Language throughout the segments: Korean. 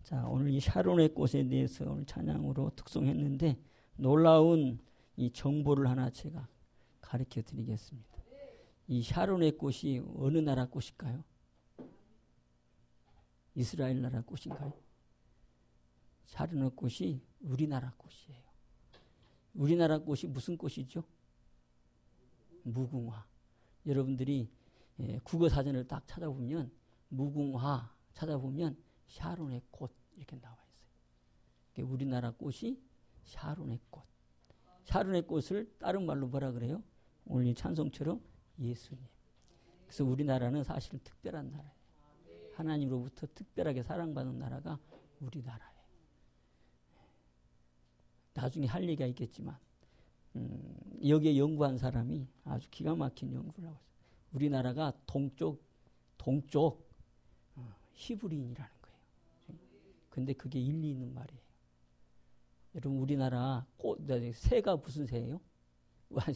자, 오늘 이 샤론의 꽃에 대해서 오늘 찬양으로 특송했는데 놀라운 이 정보를 하나 제가 가르쳐 드리겠습니다. 이 샤론의 꽃이 어느 나라 꽃일까요? 이스라엘 나라 꽃인가요? 샤론의 꽃이 우리나라 꽃이에요. 우리나라 꽃이 무슨 꽃이죠? 무궁화. 여러분들이 국어 사전을 딱 찾아보면 무궁화 찾아보면 샤론의 꽃 이렇게 나와 있어요. 우리나라 꽃이 샤론의 꽃. 샤론의 꽃을 다른 말로 뭐라 그래요? 오늘 이 찬송처럼 예수님. 그래서 우리나라는 사실 특별한 나라예요. 하나님으로부터 특별하게 사랑받는 나라가 우리나라예요. 나중에 할 얘기가 있겠지만 여기에 연구한 사람이 아주 기가 막힌 연구를 하고 있어요. 우리나라가 동쪽 히브리인이라는 거예요. 근데 그게 일리 있는 말이에요. 여러분 우리나라 새가 무슨 새예요?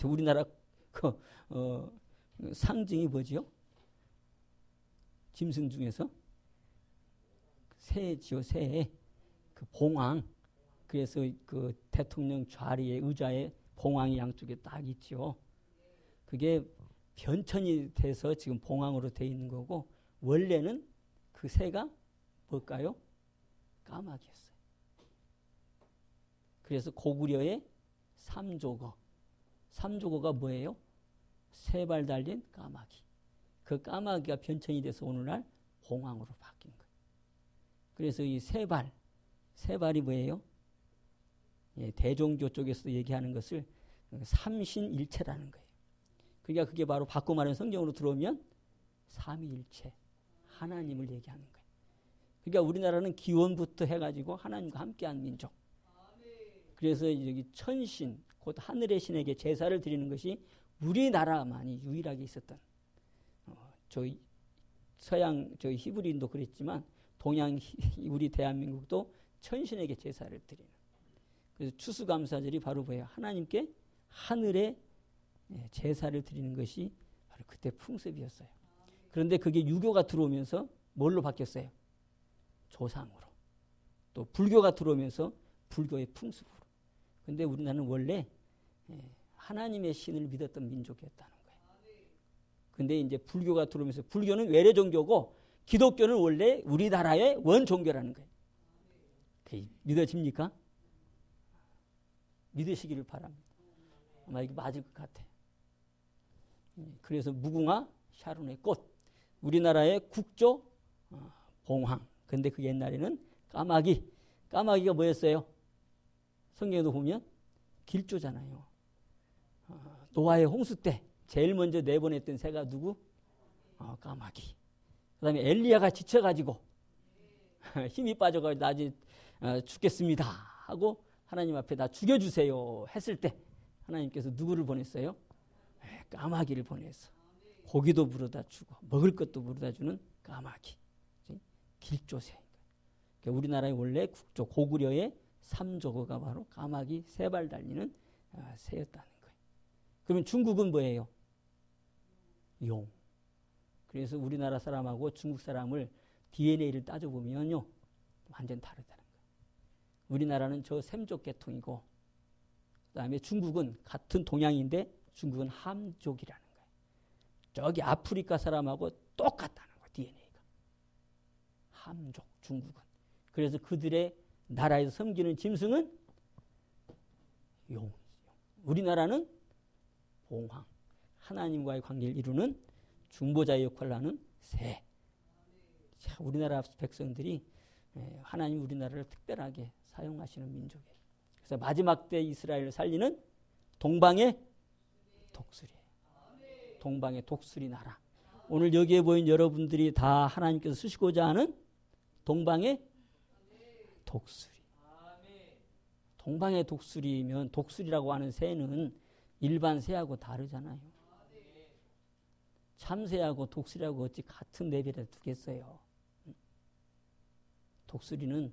우리나라 상징이 뭐지요? 짐승 중에서 새지요, 새. 그 봉황. 그래서 그 대통령 자리에 의자에 봉황이 양쪽에 딱 있죠. 그게 변천이 돼서 지금 봉황으로 돼 있는 거고 원래는 그 새가 뭘까요? 까마귀였어요. 그래서 고구려의 삼조거가 뭐예요? 세 발 달린 까마귀. 그 까마귀가 변천이 돼서 오늘날 봉황으로 바뀐 거예요. 그래서 이 세 발이 뭐예요? 대종교 쪽에서 얘기하는 것을 삼신일체라는 거예요. 그러니까 그게 바로 바꿔 말하는 성경으로 들어오면 삼위일체, 하나님을 얘기하는 거예요. 그러니까 우리나라는 기원부터 해가지고 하나님과 함께한 민족. 그래서 여기 천신, 곧 하늘의 신에게 제사를 드리는 것이 우리나라만이 유일하게 있었던. 저희 서양, 저희 히브리인도 그랬지만 동양 우리 대한민국도 천신에게 제사를 드리는. 그래서 추수감사절이 바로 뭐예요? 하나님께 하늘에 제사를 드리는 것이 바로 그때 풍습이었어요. 그런데 그게 유교가 들어오면서 뭘로 바뀌었어요? 조상으로. 또 불교가 들어오면서 불교의 풍습으로. 그런데 우리나라는 원래 하나님의 신을 믿었던 민족이었다는 거예요. 그런데 이제 불교가 들어오면서 불교는 외래 종교고 기독교는 원래 우리나라의 원 종교라는 거예요. 그게 믿어집니까? 믿으시기를 바랍니다. 아마 이게 맞을 것 같아요. 그래서 무궁화, 샤론의 꽃. 우리나라의 국조 봉황. 근데 그 옛날에는 까마귀가 뭐였어요? 성경에도 보면 길조잖아요. 노아의 홍수 때 제일 먼저 내보냈던 새가 누구? 까마귀. 그 다음에 엘리야가 지쳐가지고 힘이 빠져가지고 나 이제 죽겠습니다 하고 하나님 앞에 나 죽여주세요 했을 때 하나님께서 누구를 보냈어요? 까마귀를 보냈어. 고기도 물어다 주고 먹을 것도 물어다 주는 까마귀. 길조새. 그러니까 우리나라의 원래 국조 고구려의 삼조거가 바로 까마귀 세 발 달리는 새였다는 거예요. 그러면 중국은 뭐예요? 용. 그래서 우리나라 사람하고 중국 사람을 DNA를 따져보면요 완전 다르다는 거예요. 우리나라는 저 샘족 계통이고 그다음에 중국은 같은 동양인데 중국은 함족이라는 거예요. 저기 아프리카 사람하고 똑같다는 거예요. DNA가. 함족 중국은. 그래서 그들의 나라에서 섬기는 짐승은 용. 우리나라는 봉황. 하나님과의 관계를 이루는 중보자의 역할을 하는 새. 자, 우리나라 백성들이 하나님 우리나라를 특별하게 사용하시는 민족이에요. 그래서 마지막 때 이스라엘을 살리는 동방의 독수리예요. 동방의 독수리 나라. 오늘 여기에 보인 여러분들이 다 하나님께서 쓰시고자 하는 동방의 독수리. 동방의 독수리면 독수리라고 하는 새는 일반 새하고 다르잖아요. 참새하고 독수리하고 어찌 같은 레벨에 두겠어요. 독수리는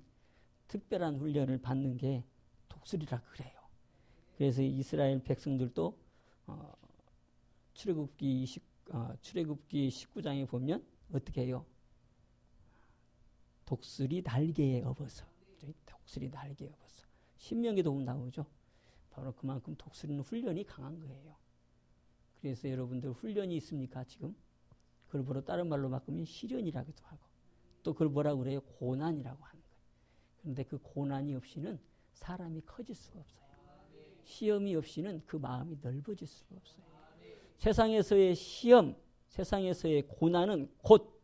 특별한 훈련을 받는 게 독수리라 그래요. 그래서 이스라엘 백성들도 출애굽기 19장에 보면 어떻게 해요? 독수리 날개에 업어서. 독수리 날개에 업어서. 신명기도 보면 나오죠. 바로 그만큼 독수리는 훈련이 강한 거예요. 그래서 여러분들 훈련이 있습니까 지금? 그걸 보러 다른 말로 바꾸면 시련이라고도 하고 또 그걸 뭐라고 그래요? 고난이라고 하는 거예요. 그런데 그 고난이 없이는 사람이 커질 수가 없어요. 시험이 없이는 그 마음이 넓어질 수가 없어요. 세상에서의 시험, 세상에서의 고난은 곧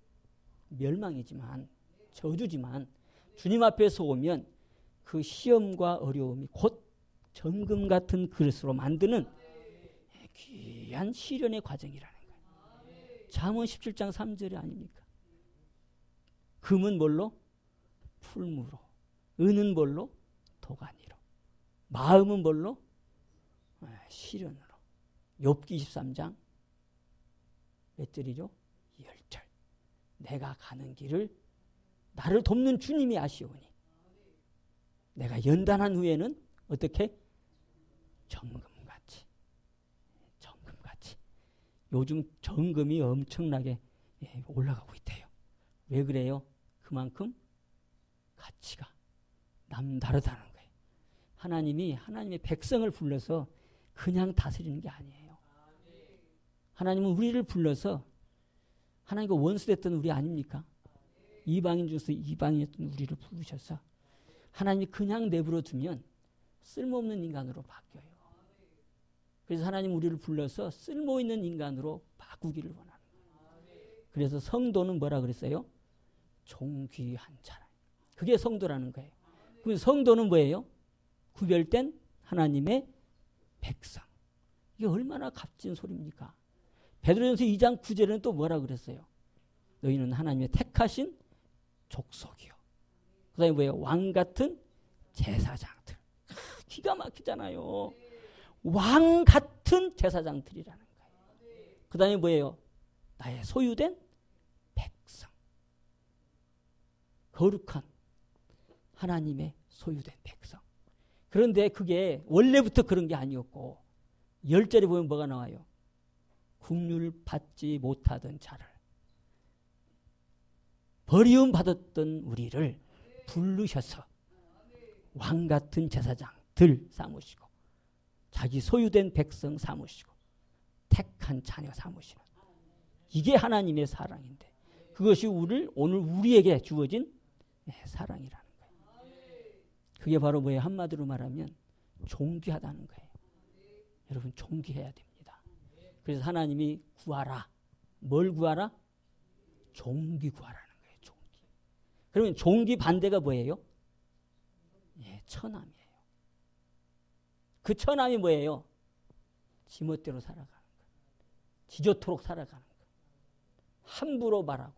멸망이지만 저주지만 주님 앞에서 오면 그 시험과 어려움이 곧 정금 같은 그릇으로 만드는 귀한 시련의 과정이라는 거예요. 잠언 17장 3절이 아닙니까? 금은 뭘로? 풀무로. 은은 뭘로? 도가니로. 마음은 뭘로? 시련으로. 욥기 23장 몇 절이죠? 10절. 내가 가는 길을 나를 돕는 주님이 아시오니 내가 연단한 후에는 어떻게? 정금같이. 정금같이. 요즘 정금이 엄청나게 올라가고 있대요. 왜 그래요? 그만큼 가치가 남다르다는 거예요. 하나님이 하나님의 백성을 불러서 그냥 다스리는 게 아니에요. 하나님은 우리를 불러서 하나님과 원수됐던 우리 아닙니까? 이방인 중에서 이방인이었던 우리를 부르셔서 하나님이 그냥 내버려 두면 쓸모없는 인간으로 바뀌어요. 그래서 하나님 우리를 불러서 쓸모있는 인간으로 바꾸기를 원하는 거예요. 그래서 성도는 뭐라 그랬어요? 존귀한 자라. 그게 성도라는 거예요. 그 성도는 뭐예요? 구별된 하나님의 백성. 이게 얼마나 값진 소리입니까? 베드로전서 2장 9절에는 또 뭐라 그랬어요? 너희는 하나님의 택하신 족속이요. 그 다음에 뭐예요? 왕 같은 제사장들. 기가 막히잖아요. 왕 같은 제사장들이라는 거예요. 그 다음에 뭐예요? 나의 소유된 백성. 거룩한 하나님의 소유된 백성. 그런데 그게 원래부터 그런 게 아니었고 10절에 보면 뭐가 나와요? 국률 받지 못하던 자를 버리움 받았던 우리를 부르셔서 왕 같은 제사장들 삼으시고 자기 소유된 백성 삼으시고 택한 자녀 삼으시는 이게 하나님의 사랑인데 그것이 오늘 우리에게 주어진 사랑이라는 거예요. 그게 바로 뭐예요? 한마디로 말하면 존귀하다는 거예요. 여러분 존귀해야 됩니다. 그래서 하나님이 구하라. 뭘 구하라? 존귀 구하라는 거예요. 존귀. 그러면 존귀 반대가 뭐예요? 천함이에요. 그 천함이 뭐예요? 지멋대로 살아가는 거. 지좋도록 살아가는 거. 함부로 말하고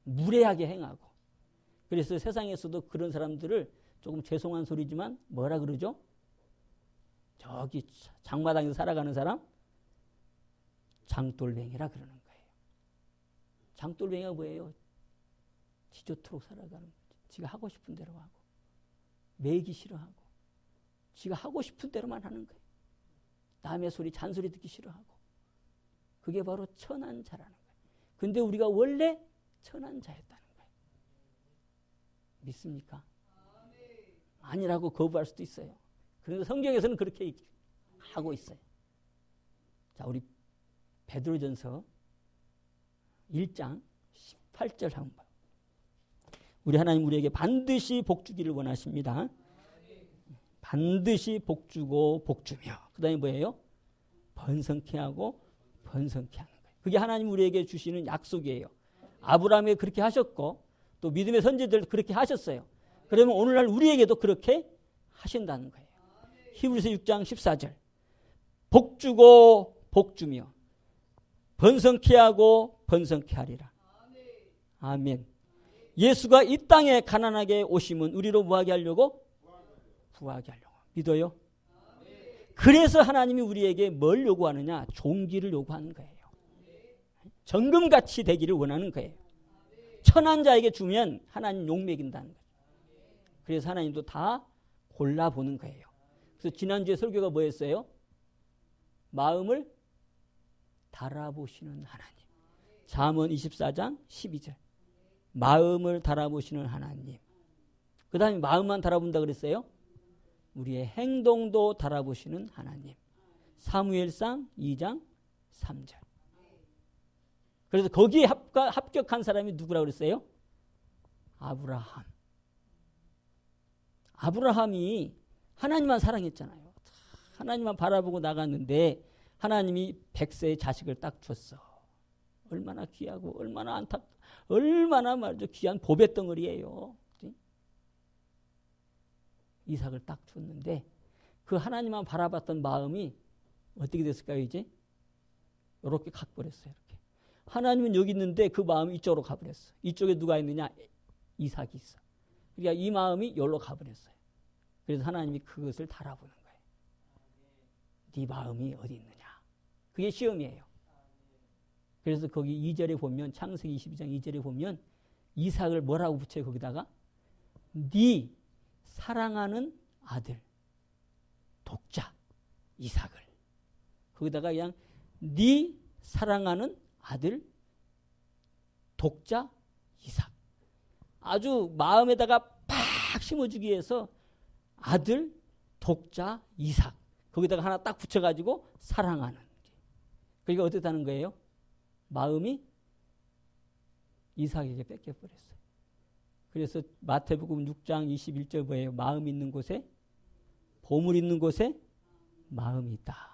무례하게 행하고. 그래서 세상에서도 그런 사람들을 조금 죄송한 소리지만 뭐라 그러죠? 저기 장마당에서 살아가는 사람 장돌뱅이라 그러는 거예요. 장돌뱅이가 뭐예요? 지좋도록 살아가는 거죠. 지가 하고 싶은 대로 하고 매기 싫어하고 지가 하고 싶은 대로만 하는 거예요. 남의 소리 잔소리 듣기 싫어하고 그게 바로 천한 자라는 거예요. 근데 우리가 원래 천한 자였다는 거예요. 믿습니까? 아니라고 거부할 수도 있어요. 그런데 성경에서는 그렇게 하고 있어요. 자, 우리 베드로전서 1장 18절 한번 봐요. 우리 하나님 우리에게 반드시 복 주기를 원하십니다. 반드시 복 주고 복 주며 그 다음에 뭐예요? 번성케 하고 번성케 하는 거예요. 그게 하나님 우리에게 주시는 약속이에요. 아브라함에게 그렇게 하셨고 또 믿음의 선지자들 그렇게 하셨어요. 그러면 오늘날 우리에게도 그렇게 하신다는 거예요. 히브리서 6장 14절 복 주고 복 주며 번성케 하고 번성케 하리라. 아멘. 예수가 이 땅에 가난하게 오심은 우리로 뭐하게 하려고? 부하게 하려고. 믿어요? 그래서 하나님이 우리에게 뭘 요구하느냐? 존귀를 요구하는 거예요. 정금같이 되기를 원하는 거예요. 천한 자에게 주면 하나님 욕먹인다는 거예요. 그래서 하나님도 다 골라보는 거예요. 그래서 지난주에 설교가 뭐였어요? 마음을 달아보시는 하나님. 잠언 24장 12절. 마음을 달아보시는 하나님. 그 다음에 마음만 달아본다 그랬어요? 우리의 행동도 달아보시는 하나님. 사무엘상 2장 3절. 그래서 거기에 합격한 사람이 누구라고 그랬어요? 아브라함. 아브라함이 하나님만 사랑했잖아요. 하나님만 바라보고 나갔는데 하나님이 100세의 자식을 딱 줬어. 얼마나 귀하고 얼마나 말이죠 귀한 보배 덩어리예요. 이삭을 딱 줬는데 그 하나님만 바라봤던 마음이 어떻게 됐을까요? 이제 이렇게 가버렸어요. 이렇게. 하나님은 여기 있는데 그 마음이 이쪽으로 가버렸어. 이쪽에 누가 있느냐? 이삭이 있어. 그러니까 이 마음이 여기로 가버렸어요. 그래서 하나님이 그것을 달아보는 거예요. 네 마음이 어디 있느냐? 그게 시험이에요. 그래서 거기 2절에 보면 창세기 22장 2절에 보면 이삭을 뭐라고 붙여요? 거기다가 네 사랑하는 아들 독자 이삭을 거기다가 그냥 네 사랑하는 아들 독자 이삭 아주 마음에다가 팍 심어주기 위해서 아들 독자 이삭 거기다가 하나 딱 붙여가지고 사랑하는 그러니까 어떻게 하는 거예요? 마음이 이삭에게 뺏겨버렸어요. 그래서 마태복음 6장 21절 뭐예요? 마음 있는 곳에 보물 있는 곳에 마음이 있다.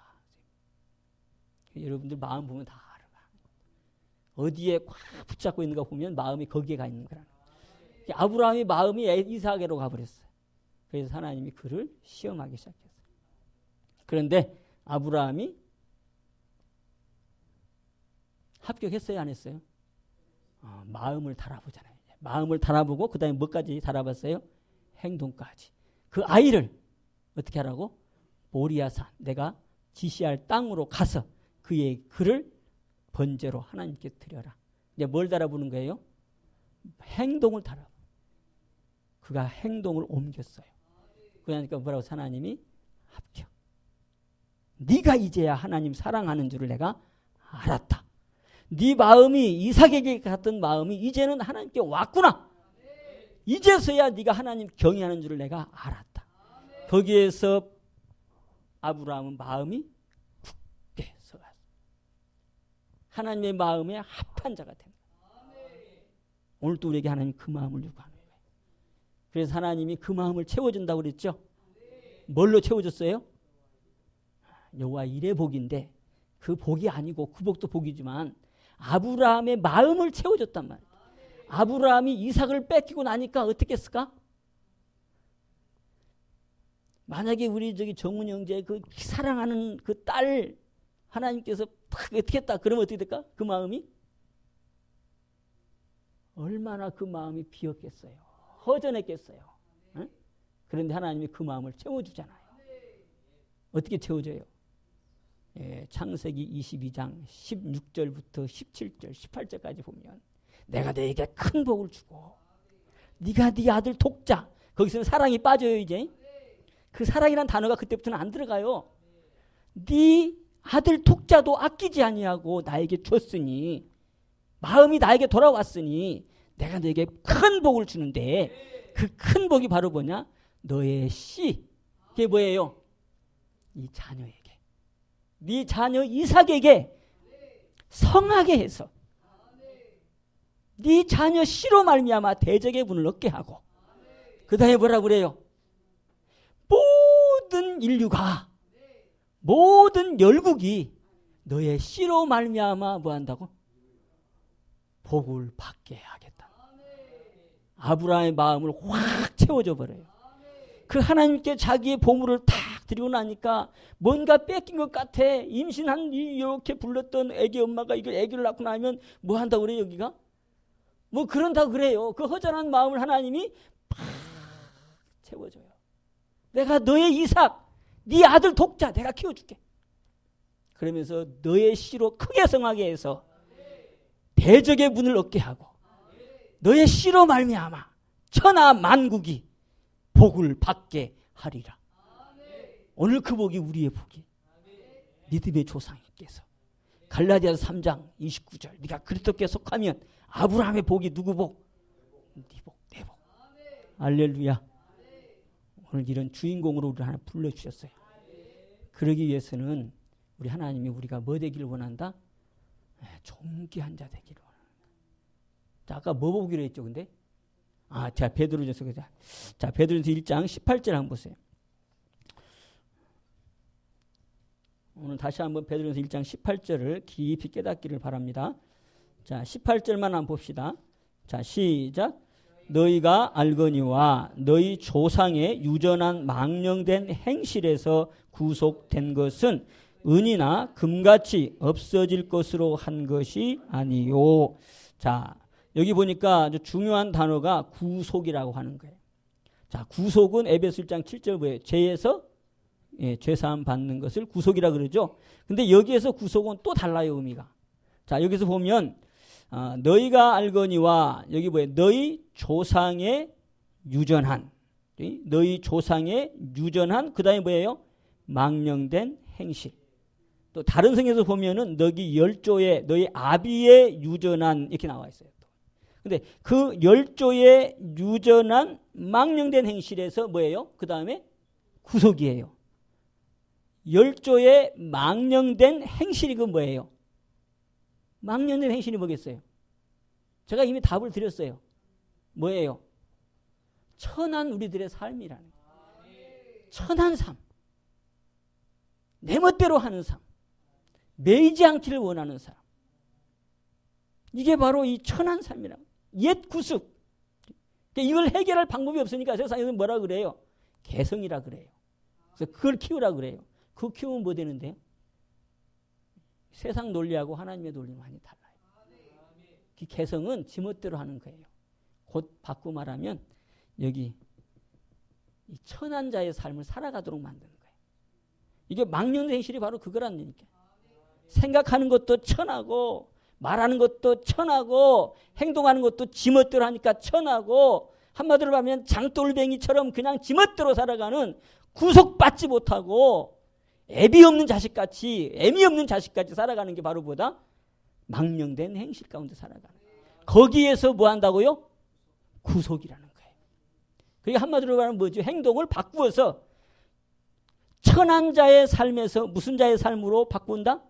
여러분들 마음 보면 다 알아. 어디에 꽉 붙잡고 있는가 보면 마음이 거기에 가 있는 거라는 거예요. 아브라함의 마음이 이삭에로 가버렸어요. 그래서 하나님이 그를 시험하기 시작했어요. 그런데 아브라함이 합격했어요? 안 했어요? 마음을 달아보잖아요. 마음을 달아보고 그 다음에 뭐까지 달아봤어요? 행동까지. 그 아이를 어떻게 하라고? 모리아산 내가 지시할 땅으로 가서 그를 번제로 하나님께 드려라. 이제 뭘 달아보는 거예요? 행동을 달아보. 그가 행동을 옮겼어요. 그러니까 뭐라고 하나님이 합격. 네가 이제야 하나님 사랑하는 줄을 내가 알았다. 네 마음이 이삭에게 갔던 마음이 이제는 하나님께 왔구나. 이제서야 네가 하나님 경외하는 줄을 내가 알았다. 거기에서 아브라함은 마음이 굳게 서갔어. 하나님의 마음에 합한 자가 됩니다. 오늘도 우리에게 하나님 그 마음을 요구하는 거예요. 그래서 하나님이 그 마음을 채워준다고 그랬죠. 뭘로 채워줬어요? 여호와 일의 복인데 그 복이 아니고 그 복도 복이지만 아브라함의 마음을 채워줬단 말이에요. 아브라함이 이삭을 뺏기고 나니까 어떻게 했을까? 만약에 우리 정문 형제 그 사랑하는 그 딸 하나님께서 탁 어떻게 했다 그러면 어떻게 될까? 그 마음이 얼마나 그 마음이 비었겠어요. 허전했겠어요. 응? 그런데 하나님이 그 마음을 채워주잖아요. 어떻게 채워줘요? 창세기 22장 16절부터 17절 18절까지 보면 내가 너에게 큰 복을 주고 네가 네 아들 독자 거기서는 사랑이 빠져요. 이제 그 사랑이란 단어가 그때부터는 안 들어가요. 네 아들 독자도 아끼지 아니하고 나에게 줬으니 마음이 나에게 돌아왔으니 내가 너에게 큰 복을 주는데 그 큰 복이 바로 뭐냐? 너의 씨 그게 뭐예요? 이 자녀에게 네 자녀 이삭에게 성하게 해서 네 자녀 씨로 말미암아 대적의 분을 얻게 하고 그 다음에 뭐라고 그래요? 모든 인류가 모든 열국이 너의 씨로 말미암아 뭐 한다고? 복을 받게 하겠다. 아브라함의 마음을 확 채워줘 버려요. 그 하나님께 자기의 보물을 탁 드리고 나니까 뭔가 뺏긴 것 같아. 임신한 이렇게 불렀던 애기 엄마가 이걸 애기를 낳고 나면 뭐 한다고 그래요 여기가? 뭐 그런다고 그래요. 그 허전한 마음을 하나님이 팍 채워줘요. 내가 너의 이삭, 네 아들 독자 내가 키워줄게. 그러면서 너의 씨로 크게 성하게 해서 대적의 문을 얻게 하고 너의 씨로 말미암아 천하 만국이 복을 받게 하리라. 오늘 그 복이 우리의 복이 믿음의 조상님께서 갈라디아서 3장 29절 네가 그리스도께 속하면 아브라함의 복이 누구 복? 니복, 내복. 할렐루야. 오늘 이런 주인공으로 우리를 하나 불러주셨어요. 그러기 위해서는 우리 하나님이 우리가 뭐 되기를 원한다? 존귀한 자 되기를 원한다. 자, 아까 뭐 보기로 했죠, 근데? 자, 베드로전서. 자, 베드로전서 1장 18절 한번 보세요. 오늘 다시 한번 베드로전서 1장 18절을 깊이 깨닫기를 바랍니다. 자, 18절만 한번 봅시다. 자, 시작. 너희가 알거니와 너희 조상의 유전한 망령된 행실에서 구속된 것은 은이나 금같이 없어질 것으로 한 것이 아니요. 자, 여기 보니까 아주 중요한 단어가 구속이라고 하는 거예요. 자, 구속은 에베소 1장 7절 뭐예요? 죄에서 죄사함 받는 것을 구속이라 그러죠. 근데 여기에서 구속은 또 달라요, 의미가. 자, 여기서 보면 너희가 알거니와 여기 뭐예요? 너희 조상의 유전한, 너희 조상의 유전한, 그 다음에 뭐예요? 망령된 행실. 또 다른 성에서 보면은 너희 열조의 너희 아비의 유전한 이렇게 나와 있어요. 근데 그 열조의 유전한 망령된 행실에서 뭐예요? 그 다음에 구속이에요. 열조의 망령된 행실이 그 뭐예요? 망령된 행실이 뭐겠어요? 제가 이미 답을 드렸어요. 뭐예요? 천한 우리들의 삶이라는 거예요. 천한 삶. 내 멋대로 하는 삶. 매이지 않기를 원하는 사람. 이게 바로 이 천한 삶이라고. 옛 구습. 이걸 해결할 방법이 없으니까 세상에서 뭐라 그래요? 개성이라 그래요. 그래서 그걸 키우라 그래요. 그거 키우면 뭐 되는데요? 세상 논리하고 하나님의 논리는 많이 달라요. 그 개성은 지멋대로 하는 거예요. 곧 바꿔 말하면 여기 이 천한 자의 삶을 살아가도록 만드는 거예요. 이게 망령된 행실이 바로 그거란 얘기니까. 생각하는 것도 천하고 말하는 것도 천하고 행동하는 것도 지멋대로 하니까 천하고 한마디로 하면 장돌뱅이처럼 그냥 지멋대로 살아가는 구속받지 못하고 애비 없는 자식같이 애미 없는 자식같이 살아가는 게 바로 뭐다? 망령된 행실 가운데 살아가는 거예요. 거기에서 뭐 한다고요? 구속이라는 거예요. 그게 한마디로 말하면 뭐죠? 행동을 바꾸어서 천한 자의 삶에서 무슨 자의 삶으로 바꾼다?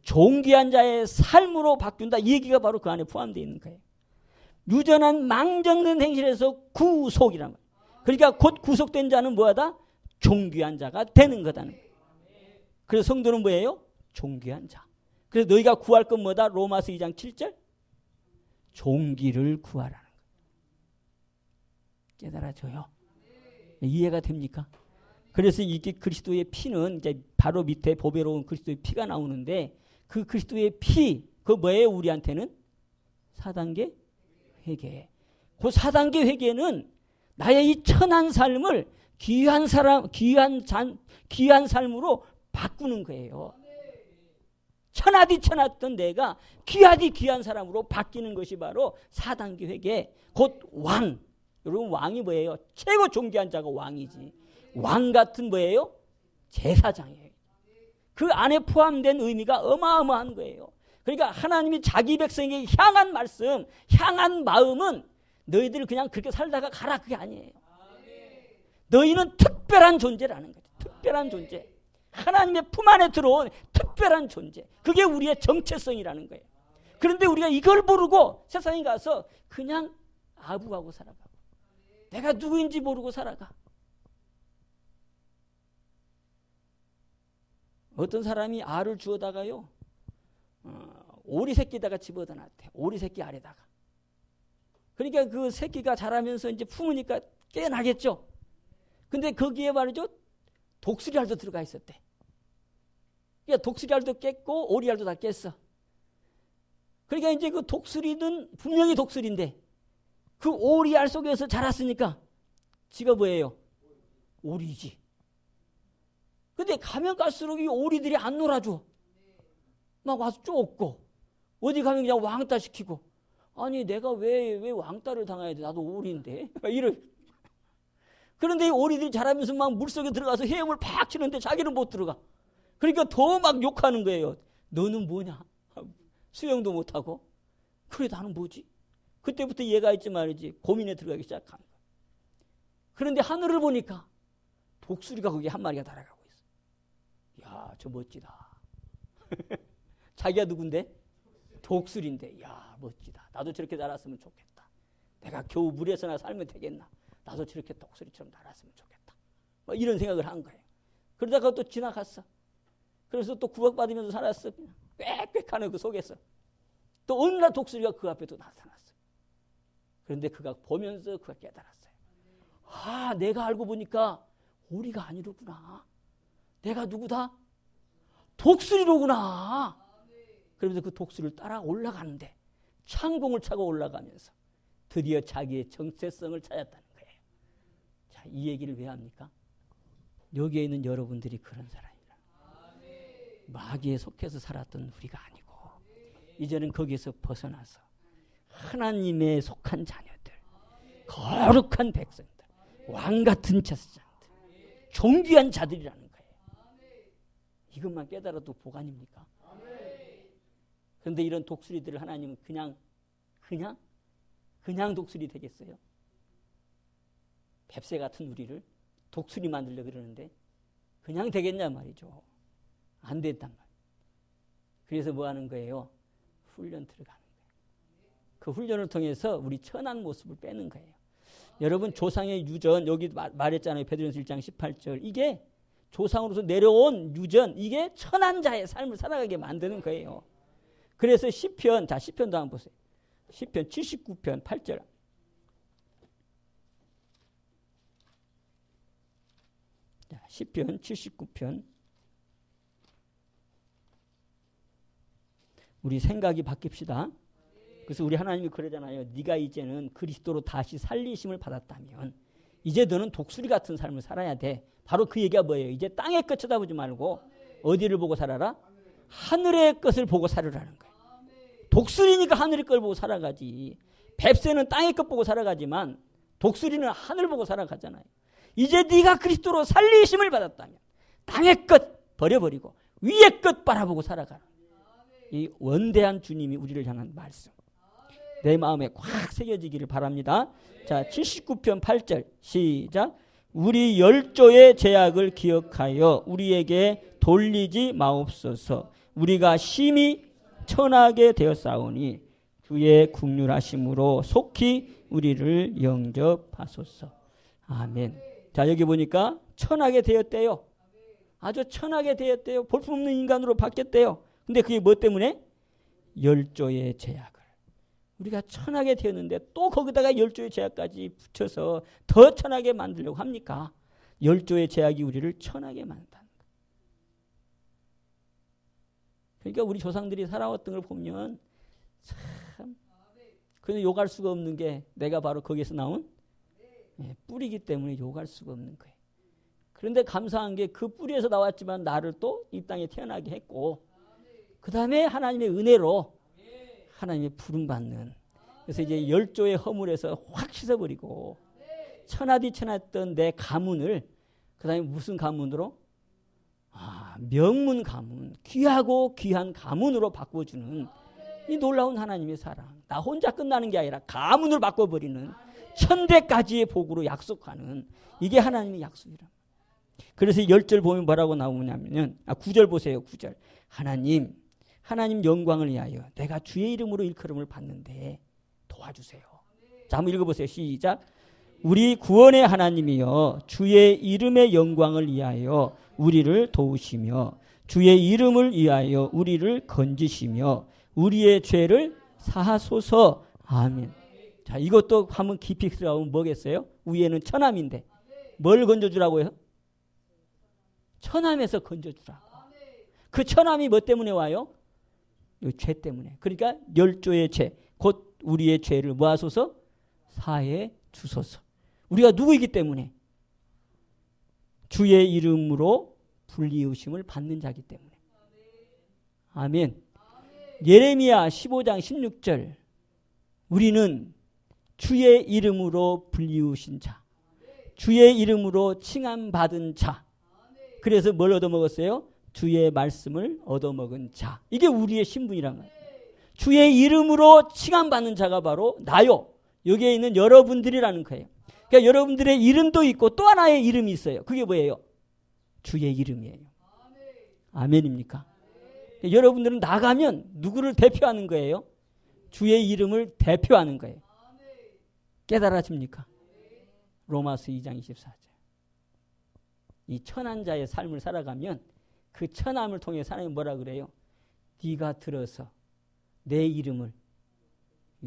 존귀한 자의 삶으로 바꾼다. 이 얘기가 바로 그 안에 포함되어 있는 거예요. 유전한 망령된 행실에서 구속이라는 거예요. 그러니까 곧 구속된 자는 뭐하다? 존귀한 자가 되는 거다는 거예요. 그래서 성도는 뭐예요? 존귀한 자. 그래서 너희가 구할 건 뭐다? 로마서 2장 7절. 존귀를 구하라는 거예요. 깨달아져요. 이해가 됩니까? 그래서 이게 그리스도의 피는 이제 바로 밑에 보배로운 그리스도의 피가 나오는데 그 그리스도의 피, 그 뭐예요? 우리한테는 4단계 회개. 그 4단계 회개는 나의 이 천한 삶을 귀한 삶으로 바꾸는 거예요. 천하디 천하던 내가 귀하디 귀한 사람으로 바뀌는 것이 바로 4단계 회개. 곧 왕. 여러분 왕이 뭐예요? 최고 존귀한 자가 왕이지. 왕 같은 뭐예요? 제사장이에요. 그 안에 포함된 의미가 어마어마한 거예요. 그러니까 하나님이 자기 백성에게 향한 말씀, 향한 마음은 너희들 그냥 그렇게 살다가 가라 그게 아니에요. 너희는 특별한 존재라는 거죠. 특별한 존재. 하나님의 품 안에 들어온 특별한 존재. 그게 우리의 정체성이라는 거예요. 그런데 우리가 이걸 모르고 세상에 가서 그냥 아부하고 살아가고 내가 누구인지 모르고 살아가. 어떤 사람이 알을 주워다가요 오리 새끼다가 집어다 놨대. 오리 새끼 알에다가. 그러니까 그 새끼가 자라면서 이제 품으니까 깨나겠죠. 근데 거기에 말이죠 독수리 알도 들어가 있었대. 그러니까 독수리 알도 깼고 오리 알도 다 깼어. 그러니까 이제 그 독수리는 분명히 독수리인데 그 오리 알 속에서 자랐으니까 지가 뭐예요? 오리지. 근데 가면 갈수록 이 오리들이 안 놀아줘. 막 와서 쫓고 어디 가면 그냥 왕따 시키고. 아니 내가 왜 왕따를 당해야 돼? 나도 오리인데. 이런. 그런데 이 오리들이 자라면서 막 물속에 들어가서 헤엄을 팍 치는데 자기는 못 들어가. 그러니까 더 막 욕하는 거예요. 너는 뭐냐? 수영도 못하고. 그래 나는 뭐지? 그때부터 얘가 있지 말이지 고민에 들어가기 시작한 거야. 그런데 하늘을 보니까 독수리가 거기 한 마리가 날아가고 있어. 야, 저 멋지다. 자기가 누군데? 독수리인데, 야, 멋지다. 나도 저렇게 날았으면 좋겠다. 내가 겨우 물에서나 살면 되겠나? 나도 저렇게 독수리처럼 날았으면 좋겠다. 뭐 이런 생각을 한 거예요. 그러다가 또 지나갔어. 그래서 또 구박받으면서 살았어. 꽥꽥하는 그 속에서. 또 어느 날 독수리가 그 앞에 또 나타났어. 그런데 그가 보면서 그가 깨달았어요. 아, 내가 알고 보니까 오리가 아니로구나. 내가 누구다? 독수리로구나. 그러면서 그 독수리를 따라 올라가는데 창공을 차고 올라가면서 드디어 자기의 정체성을 찾았다는 거예요. 자, 이 얘기를 왜 합니까? 여기에 있는 여러분들이 그런 사람이라. 마귀에 속해서 살았던 우리가 아니고 이제는 거기에서 벗어나서 하나님에 속한 자녀들, 거룩한 백성들, 왕같은 제사장들, 존귀한 자들이라는 거예요. 이것만 깨달아도 복아닙니까? 그런데 이런 독수리들을 하나님은 그냥 독수리 되겠어요? 뱁새 같은 우리를 독수리 만들려고 그러는데 그냥 되겠냐 말이죠. 안 된단 말이에요. 그래서 뭐 하는 거예요? 훈련 들어가는 거예요. 그 훈련을 통해서 우리 천한 모습을 빼는 거예요. 여러분 조상의 유전, 여기 말했잖아요. 베드로전서 1장 18절. 이게 조상으로서 내려온 유전, 이게 천한 자의 삶을 살아가게 만드는 거예요. 그래서 시편, 자 시편도 한번 보세요. 시편 79편 8절. 자, 시편 79편. 우리 생각이 바뀝시다. 그래서 우리 하나님이 그러잖아요. 네가 이제는 그리스도로 다시 살리심을 받았다면 이제 너는 독수리 같은 삶을 살아야 돼. 바로 그 얘기가 뭐예요? 이제 땅의 것 쳐다보지 말고 어디를 보고 살아라? 하늘의 것을 보고 살으라는 거예요. 독수리니까 하늘의 걸 보고 살아가지. 뱁새는 땅의 것 보고 살아가지만 독수리는 하늘 보고 살아가잖아요. 이제 네가 그리스도로 살리심을 받았다면 땅의 것 버려버리고 위의 것 바라보고 살아가라. 이 원대한 주님이 우리를 향한 말씀. 내 마음에 꽉 새겨지기를 바랍니다. 자, 79편 8절 시작. 우리 열조의 제약을 기억하여 우리에게 돌리지 마옵소서. 우리가 심히 천하게 되었사오니 주의 긍휼하심으로 속히 우리를 영접하소서. 아멘. 자, 여기 보니까 천하게 되었대요. 아주 천하게 되었대요. 볼품없는 인간으로 바뀌었대요. 근데 그게 뭐 때문에? 열조의 제약을. 우리가 천하게 되었는데 또 거기다가 열조의 제약까지 붙여서 더 천하게 만들려고 합니까? 열조의 제약이 우리를 천하게 만든다는 거예요. 그러니까 우리 조상들이 살아왔던 걸 보면 참 그래서 욕할 수가 없는 게 내가 바로 거기에서 나온 뿌리이기 때문에 욕할 수가 없는 거예요. 그런데 감사한 게 그 뿌리에서 나왔지만 나를 또 이 땅에 태어나게 했고 그 다음에 하나님의 은혜로 하나님의 부름받는, 그래서 이제 열조의 허물에서 확 씻어버리고 천하디천하였던 내 가문을 그 다음에 무슨 가문으로? 명문 가문, 귀하고 귀한 가문으로 바꿔주는 이 놀라운 하나님의 사랑. 나 혼자 끝나는 게 아니라 가문을 바꿔버리는 천대까지의 복으로 약속하는 이게 하나님의 약속이라. 그래서 10절 보면 뭐라고 나오냐면 9절 보세요. 9절. 하나님 영광을 위하여 내가 주의 이름으로 일컬음을 받는데 도와주세요. 자, 한번 읽어보세요. 시작. 우리 구원의 하나님이여 주의 이름의 영광을 위하여 우리를 도우시며 주의 이름을 위하여 우리를 건지시며 우리의 죄를 사하소서. 아멘. 자, 이것도 한번 깊이 들어가면 뭐겠어요? 위에는 천함인데 뭘 건져주라고요? 천함에서 건져주라고. 그 천함이 뭐 때문에 와요? 죄 때문에. 그러니까 열조의 죄, 곧 우리의 죄를 모아소서 사해 주소서. 우리가 누구이기 때문에? 주의 이름으로 불리우심을 받는 자이기 때문에. 아멘. 예레미야 15장 16절. 우리는 주의 이름으로 불리우신 자, 주의 이름으로 칭함받은 자. 그래서 뭘 얻어먹었어요? 주의 말씀을 얻어먹은 자. 이게 우리의 신분이란 말이에요. 주의 이름으로 칭함받는 자가 바로 나요. 여기에 있는 여러분들이라는 거예요. 그러니까 여러분들의 이름도 있고 또 하나의 이름이 있어요. 그게 뭐예요? 주의 이름이에요. 아멘입니까? 여러분들은 나가면 누구를 대표하는 거예요? 주의 이름을 대표하는 거예요. 깨달아집니까? 로마서 2장 24절. 이 천한 자의 삶을 살아가면 그 천함을 통해 하나님 뭐라 그래요? 네가 들어서 내 이름을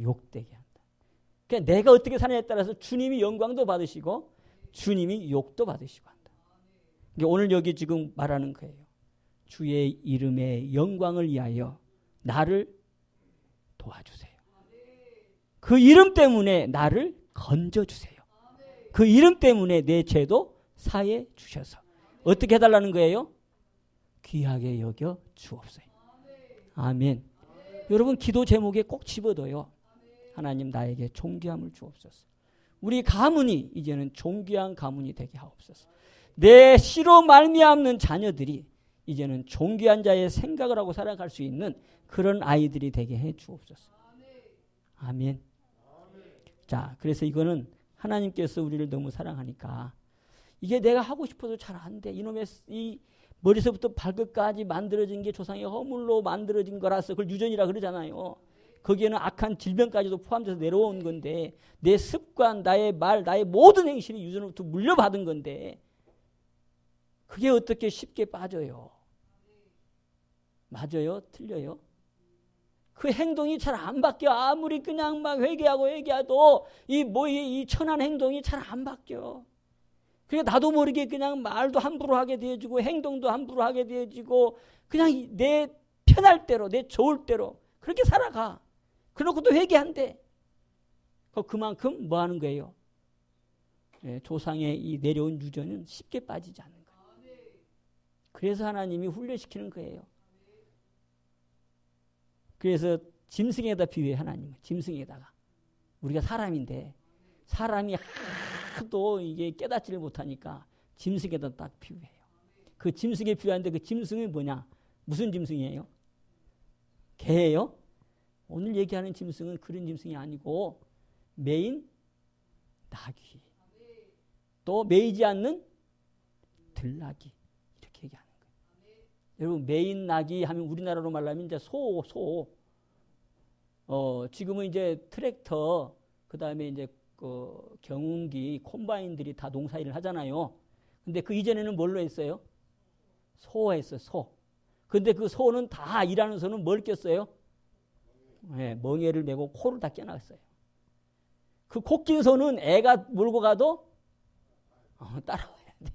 욕되게 한다. 그러니까 내가 어떻게 사느냐에 따라서 주님이 영광도 받으시고 주님이 욕도 받으시고 한다. 그러니까 오늘 여기 지금 말하는 거예요. 주의 이름의 영광을 위하여 나를 도와주세요. 그 이름 때문에 나를 건져주세요. 그 이름 때문에 내 죄도 사해 주셔서 어떻게 해달라는 거예요? 귀하게 여겨 주옵소서. 아멘. 여러분 기도 제목에 꼭 집어둬요. 하나님 나에게 존귀함을 주옵소서. 우리 가문이 이제는 존귀한 가문이 되게 하옵소서. 내 씨로 말미암는 자녀들이 이제는 존귀한 자의 생각을 하고 살아갈 수 있는 그런 아이들이 되게 해 주옵소서. 아멘. 자, 그래서 이거는 하나님께서 우리를 너무 사랑하니까 이게 내가 하고 싶어도 잘 안 돼. 이놈의 이 머리서부터 발끝까지 만들어진 게 조상의 허물로 만들어진 거라서 그걸 유전이라 그러잖아요. 거기에는 악한 질병까지도 포함돼서 내려온 건데 내 습관, 나의 말, 나의 모든 행실이 유전으로부터 물려받은 건데 그게 어떻게 쉽게 빠져요? 맞아요? 틀려요? 그 행동이 잘 안 바뀌어. 아무리 그냥 막 회개해도 이 천한 행동이 잘 안 바뀌어. 그러니까 나도 모르게 그냥 말도 함부로 하게 되어지고 행동도 함부로 하게 되어지고 그냥 내 편할 대로 내 좋을 대로 그렇게 살아가. 그러고 또 회개한대. 그만큼 뭐 하는 거예요? 조상의 이 내려온 유전은 쉽게 빠지지 않는 거예요. 그래서 하나님이 훈련시키는 거예요. 그래서 짐승에다 비유해 하나님은. 짐승에다가. 우리가 사람인데 사람이 하도 이게 깨닫지를 못하니까 짐승에다 딱 비유해요. 그 짐승에 비유하는데 그 짐승은 뭐냐? 무슨 짐승이에요? 개예요? 오늘 얘기하는 짐승은 그런 짐승이 아니고 매인 나귀. 또 매이지 않는 들나귀. 이렇게 얘기하는 거예요. 여러분 매인 나귀 하면 우리나라로 말하면 이제 소. 지금은 이제 트랙터 그다음에 이제 경운기, 콤바인들이 다 농사일을 하잖아요. 근데 그 이전에는 뭘로 했어요? 소가 했어요, 소. 근데 그 소는 다 일하는 소는 뭘 꼈어요? 네, 멍에를 메고 코를 다 껴놨어요. 그 코 낀 소는 애가 몰고 가도 따라와야 돼.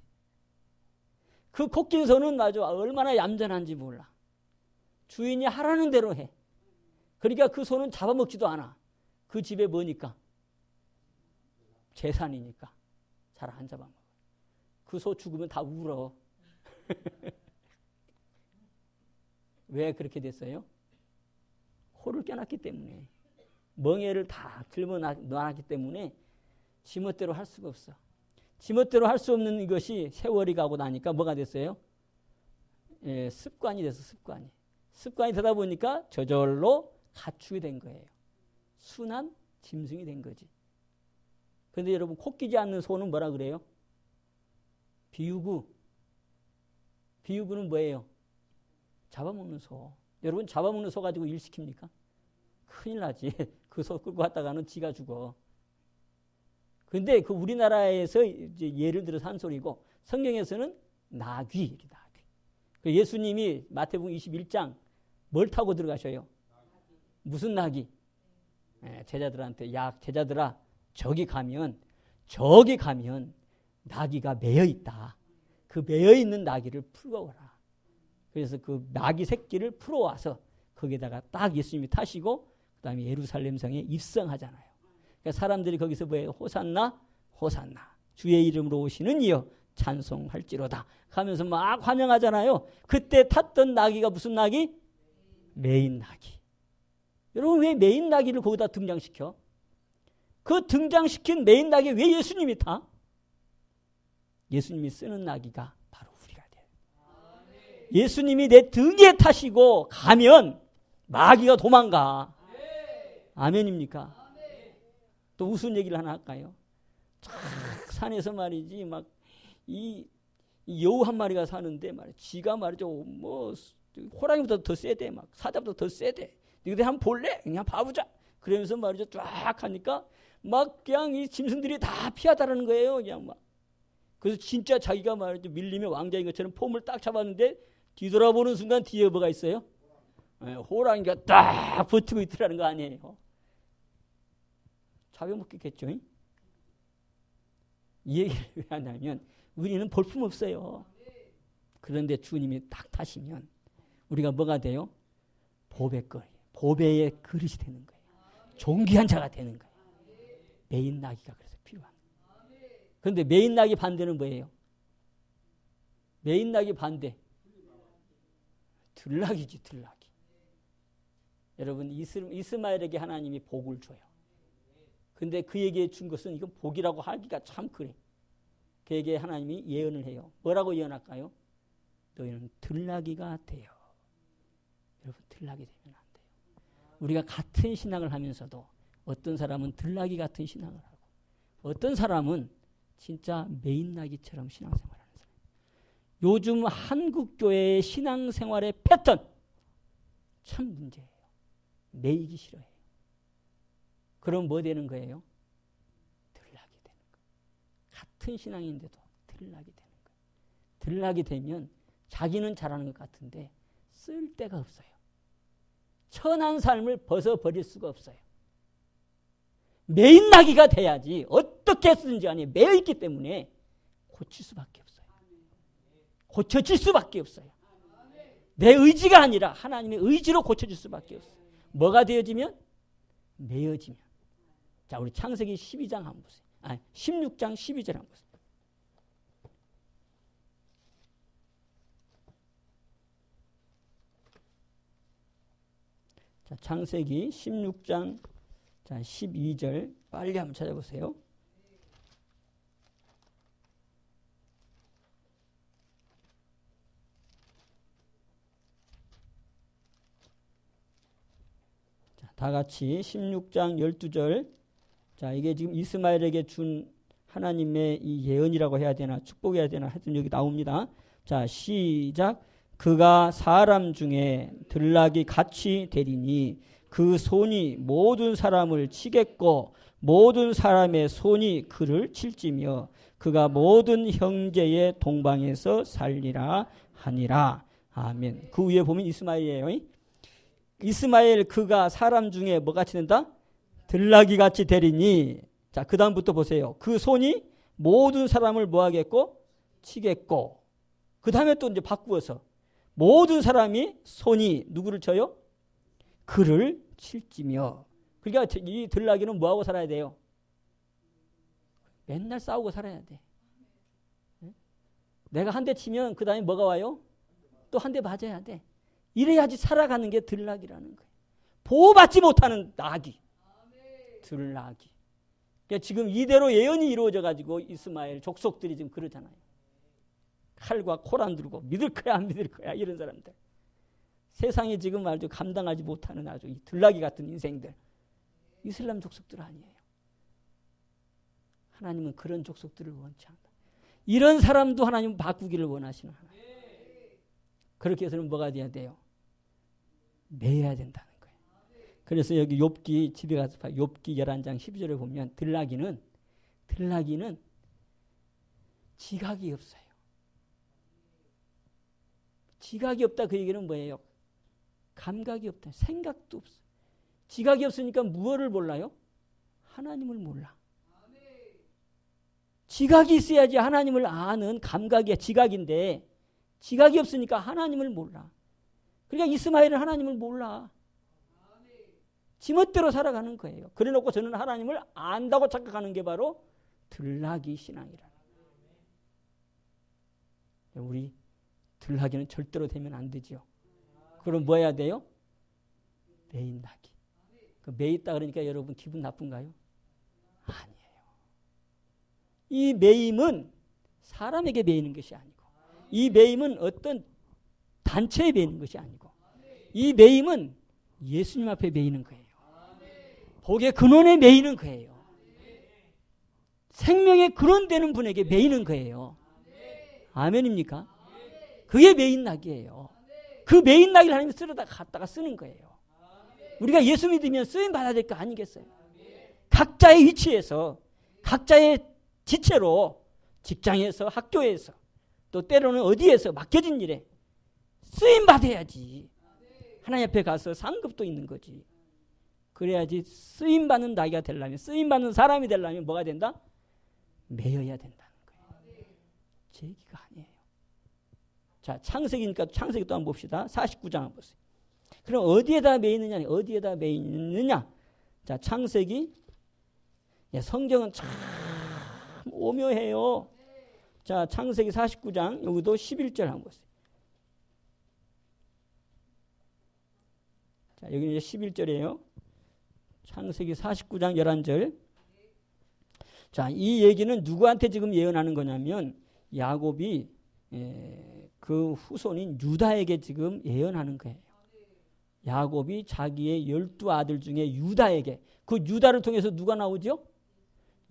그 코 낀 소는 맞아 얼마나 얌전한지 몰라. 주인이 하라는 대로 해. 그러니까 그 소는 잡아먹지도 않아. 그 집에 뭐니까? 재산이니까 잘 안 잡아먹어. 그 소 죽으면 다 울어. 왜 그렇게 됐어요? 코를 껴놨기 때문에. 멍에를 다 들고 놔놨기 때문에 지멋대로 할 수가 없어. 지멋대로 할 수 없는 이것이 세월이 가고 나니까 뭐가 됐어요? 습관이 됐어. 습관이 되다 보니까 저절로 가축이 된 거예요. 순한 짐승이 된 거지. 그런데 여러분 코 끼지 않는 소는 뭐라 그래요? 비유구. 비유구는 뭐예요? 잡아먹는 소. 여러분 잡아먹는 소 가지고 일 시킵니까? 큰일 나지. 그 소 끌고 갔다가는 지가 죽어. 근데 그 우리나라에서 이제 예를 들어서 한 소리고 성경에서는 나귀. 예수님이 마태복음 21장 뭘 타고 들어가셔요? 무슨 나귀? 제자들한테 제자들아 저기 가면 나귀가 매여 있다. 그 매여 있는 나귀를 풀어오라. 그래서 그 나귀 새끼를 풀어와서 거기다가 딱 예수님이 타시고 그다음에 예루살렘 성에 입성하잖아요. 그러니까 사람들이 거기서 뭐예요? 호산나 호산나 주의 이름으로 오시는 이여 찬송할지로다 하면서 막 환영하잖아요. 그때 탔던 나귀가 무슨 나귀? 매인 나귀. 여러분 왜 매인 나귀를 거기다 등장시켜? 그 등장시킨 매인 나귀 왜 예수님이 타? 예수님이 쓰는 나귀가 바로 우리가 돼요. 예수님이 내 등에 타시고 가면 마귀가 도망가. 아멘입니까? 또 무슨 얘기를 하나 할까요? 쫙 산에서 말이지 막 이 여우 한 마리가 사는데 말이야. 쥐가 말이죠. 뭐 호랑이보다 더 세대. 막 사자보다 더 세대. 너희들 한번 볼래? 그냥 봐보자. 그러면서 말이죠. 쫙 하니까 막 그냥 이 짐승들이 다 피하다라는 거예요. 그냥 막. 그래서 진짜 자기가 말이죠. 밀림의 왕자인 것처럼 폼을 딱 잡았는데 뒤돌아보는 순간 뒤에 뭐가 있어요? 호랑이가 딱 버티고 있더라는 거 아니에요. 잡아먹겠죠. 이 얘기를 왜 하냐면 우리는 볼품없어요. 그런데 주님이 딱 타시면 우리가 뭐가 돼요? 보배거리, 보배의 그릇이 되는 거예요. 존귀한 자가 되는 거예요. 메인 나기가 그래서 필요한 거예요. 그런데 메인 나기 반대는 뭐예요? 메인 나기 반대. 들락이지, 들락이. 여러분, 이스마엘에게 하나님이 복을 줘요. 근데 그에게 준 것은 이건 복이라고 하기가 참 그래. 그에게 하나님이 예언을 해요. 뭐라고 예언할까요? 너희는 들락이가 돼요. 여러분, 들락이 되면 안 돼요. 우리가 같은 신앙을 하면서도 어떤 사람은 들락이 같은 신앙을 하고 어떤 사람은 진짜 메인나기처럼 신앙생활을 하는 사람. 요즘 한국교회의 신앙생활의 패턴 참 문제예요. 매이기 싫어해요. 그럼 뭐 되는 거예요? 들락이 되는 거예요. 같은 신앙인데도 들락이 되는 거예요. 들락이 되면 자기는 잘하는 것 같은데 쓸 데가 없어요. 천한 삶을 벗어버릴 수가 없어요. 매인나기가 돼야지 어떻게 쓰든지 간에 매여있기 때문에 고칠 수밖에 없어요. 고쳐질 수밖에 없어요. 내 의지가 아니라 하나님의 의지로 고쳐질 수밖에 없어요. 뭐가 되어지면? 매여지면. 자, 우리 창세기 12장 한번 보세요. 16장 12절 한번 보세요. 자, 창세기 16장 12절 빨리 한번 찾아보세요. 자, 다 같이 16장 12절. 자, 이게 지금 이스마엘에게 준 하나님의 이 예언이라고 해야 되나 축복해야 되나 하여튼 여기 나옵니다. 자, 시작. 그가 사람 중에 들락이 같이 되리니 그 손이 모든 사람을 치겠고 모든 사람의 손이 그를 칠지며 그가 모든 형제의 동방에서 살리라 하니라. 아멘. 그 위에 보면 이스마엘이에요. 이스마엘 그가 사람 중에 뭐 같이 된다? 들락이 같이 되리니. 자, 그 다음부터 보세요. 그 손이 모든 사람을 뭐 하겠고? 치겠고. 그 다음에 또 이제 바꾸어서 모든 사람이 손이 누구를 쳐요? 그를 칠지며. 그러니까 이 들락이는 뭐하고 살아야 돼요? 맨날 싸우고 살아야 돼. 내가 한 대 치면 그 다음에 뭐가 와요? 또 한 대 맞아야 돼. 이래야지 살아가는 게 들락이라는 거예요. 보호받지 못하는 낙이. 들락이. 그러니까 지금 이대로 예언이 이루어져 가지고 이스마엘 족속들이 지금 그러잖아요. 칼과 코란 들고 믿을 거야 안 믿을 거야 이런 사람들. 세상이 지금 아주 감당하지 못하는 아주 이 들락이 같은 인생들. 이슬람 족속들 아니에요. 하나님은 그런 족속들을 원치 않다. 이런 사람도 하나님은 바꾸기를 원하시는 하나님. 그렇게 해서는 뭐가 돼야 돼요? 매여야 된다는 거예요. 그래서 여기 욥기 집에 가서 봐. 욥기 11장 12절에 보면 들락이는 지각이 없어요. 지각이 없다 그 얘기는 뭐예요? 감각이 없다. 생각도 없어. 지각이 없으니까 무엇을 몰라요? 하나님을 몰라. 지각이 있어야지 하나님을 아는 감각이 지각인데 지각이 없으니까 하나님을 몰라. 그러니까 이스마엘은 하나님을 몰라. 지멋대로 살아가는 거예요. 그래놓고 저는 하나님을 안다고 착각하는 게 바로 들락이 신앙이라. 우리 들락이는 절대로 되면 안 되죠. 그럼 뭐 해야 돼요? 매인나기. 그 매있다 그러니까 여러분 기분 나쁜가요? 아니에요. 이 매임은 사람에게 매이는 것이 아니고 이 매임은 어떤 단체에 매이는 것이 아니고 이 매임은 예수님 앞에 매이는 거예요. 복의 근원에 매이는 거예요. 생명의 근원 되는 분에게 매이는 거예요. 아멘입니까? 그게 매인낙이에요. 그 매인낙을 하나님이 쓰러다 갖다가 쓰는 거예요. 우리가 예수 믿으면 쓰임 받아야 될 거 아니겠어요? 각자의 위치에서 각자의 지체로 직장에서 학교에서 또 때로는 어디에서 맡겨진 일에 쓰임 받아야지. 하나님 앞에 가서 상급도 있는 거지. 그래야지 쓰임 받는 나이가 되려면, 쓰임 받는 사람이 되려면 뭐가 된다? 매여야 된다는 거예요. 제 얘기가 아니에요. 자, 창세기니까 창세기 또 한번 봅시다. 49장 한번 보세요. 그럼 어디에다 매이느냐? 어디에다 매이느냐? 자, 창세기. 성경은 참 오묘해요. 자, 창세기 49장 여기도 11절 한번 보세요. 자, 여기는 이제 11절이에요. 창세기 49장 11절. 자, 이 얘기는 누구한테 지금 예언하는 거냐면 야곱이 그 후손인 유다에게 지금 예언하는 거예요. 야곱이 자기의 12아들 중에 유다에게, 그 유다를 통해서 누가 나오죠?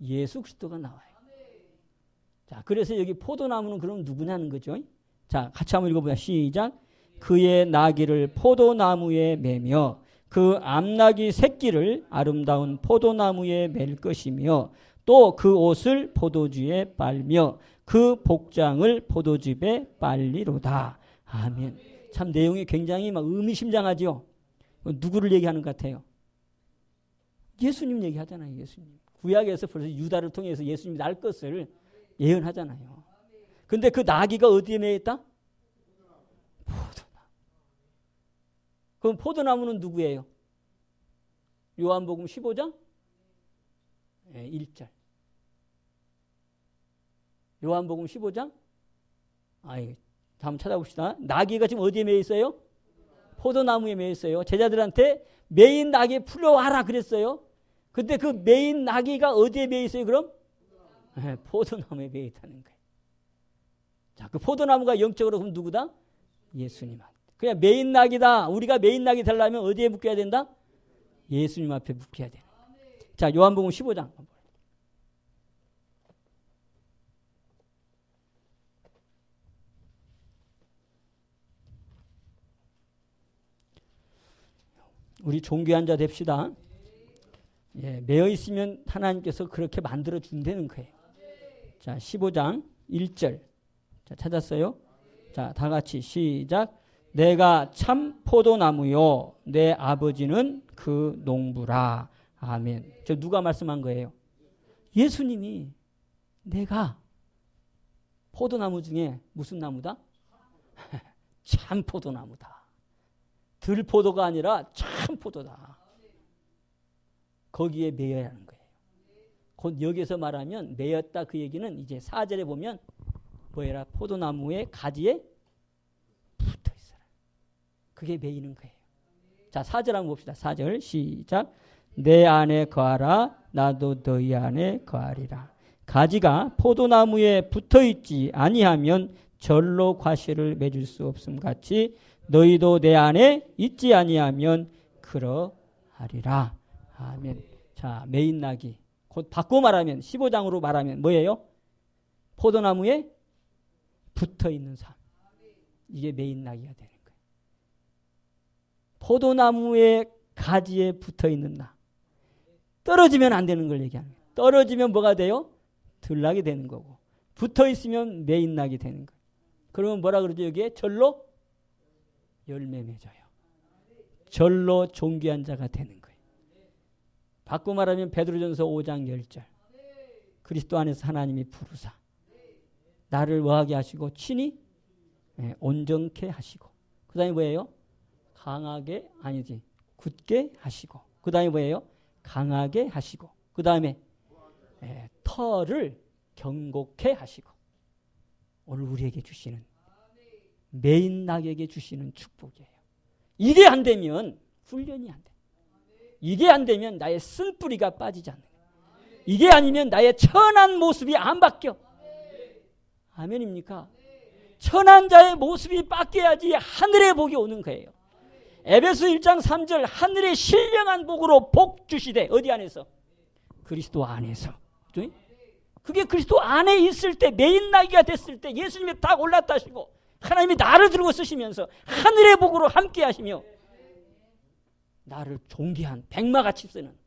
예수 그리스도가 나와요. 자, 그래서 여기 포도나무는 그럼 누구냐는 거죠. 자, 같이 한번 읽어보자. 시작. 그의 나귀를 포도나무에 매며 그 암나귀 새끼를 아름다운 포도나무에 맬 것이며 또 그 옷을 포도주에 빨며 그 복장을 포도즙에 빨리로다. 아멘. 참 내용이 굉장히 막 의미심장하죠. 누구를 얘기하는 것 같아요? 예수님 얘기하잖아요. 예수님. 구약에서 벌써 유다를 통해서 예수님이 날 것을 예언하잖아요. 근데 그 나귀가 어디에 매여 있다? 포도나무. 그럼 포도나무는 누구예요? 요한복음 15장 1절. 요한복음 15장. 한번 찾아봅시다. 나귀가 지금 어디에 매여 있어요? 포도나무에 매여 있어요. 제자들한테 매인 나귀 풀려와라 그랬어요. 근데 그 매인 나귀가 어디에 매여 있어요? 그럼? 포도나무에 매여 있다는 거예요. 자, 그 포도나무가 영적으로 그럼 누구다? 예수님한테. 그냥 매인 낙이다. 우리가 매인 낙이 되려면 어디에 묶여야 된다? 예수님 앞에 묶여야 되는 거예요. 자, 요한복음 15장. 우리 존귀한 자 됩시다. 매여 있으면 하나님께서 그렇게 만들어 준다는 거예요. 자, 15장 1절. 자, 찾았어요? 자, 다 같이 시작. 내가 참 포도나무요 내 아버지는 그 농부라. 아멘. 저 누가 말씀한 거예요? 예수님이 내가 포도나무 중에 무슨 나무다? 참 포도나무다. 들포도가 아니라 참 포도다. 거기에 매여야 하는 거예요. 곧 여기서 말하면 매였다 그 얘기는 이제 4절에 보면 뭐해라? 포도나무의 가지에 붙어 있어라. 그게 매이는 거예요. 자, 4절 한번 봅시다. 4절 시작. 내 안에 거하라 나도 너희 안에 거하리라. 가지가 포도나무에 붙어 있지 아니하면 절로 과실을 맺을 수 없음 같이 너희도 내 안에 있지 아니하면 그러하리라. 아멘. 자, 매인 나귀. 곧 바꿔 말하면 15장으로 말하면 뭐예요? 포도나무에 붙어 있는 삶. 이게 매인 나귀가 되는 거예요. 포도나무의 가지에 붙어 있는 나. 떨어지면 안 되는 걸 얘기하는 거예요. 떨어지면 뭐가 돼요? 들락이 되는 거고. 붙어 있으면 매인 나귀 되는 거예요. 그러면 뭐라 그러죠? 여기에 절로 열매 맺어요. 절로 존귀한 자가 되는 거예요. 바꿔 말하면 베드로전서 5장 10절. 그리스도 안에서 하나님이 부르사 나를 뭐하게 하시고 친히 온전케 하시고 그 다음에 뭐예요? 강하게 아니지 굳게 하시고 그 다음에 뭐예요? 강하게 하시고 그 다음에 터를 견고케 하시고 오늘 우리에게 주시는 매인 낙에게 주시는 축복이에요. 이게 안 되면 훈련이 안 돼. 이게 안 되면 나의 쓴뿌리가 빠지지 않는 거예요. 이게 아니면 나의 천한 모습이 안 바뀌어. 아멘입니까? 천한 자의 모습이 바뀌어야지 하늘의 복이 오는 거예요. 에베소 1장 3절 하늘의 신령한 복으로 복 주시되 어디 안에서? 그리스도 안에서. 그게 그리스도 안에 있을 때 메인 나기가 됐을 때 예수님이 딱 올라타시고 하나님이 나를 들고 쓰시면서 하늘의 복으로 함께 하시며 나를 존귀한 백마같이 쓰는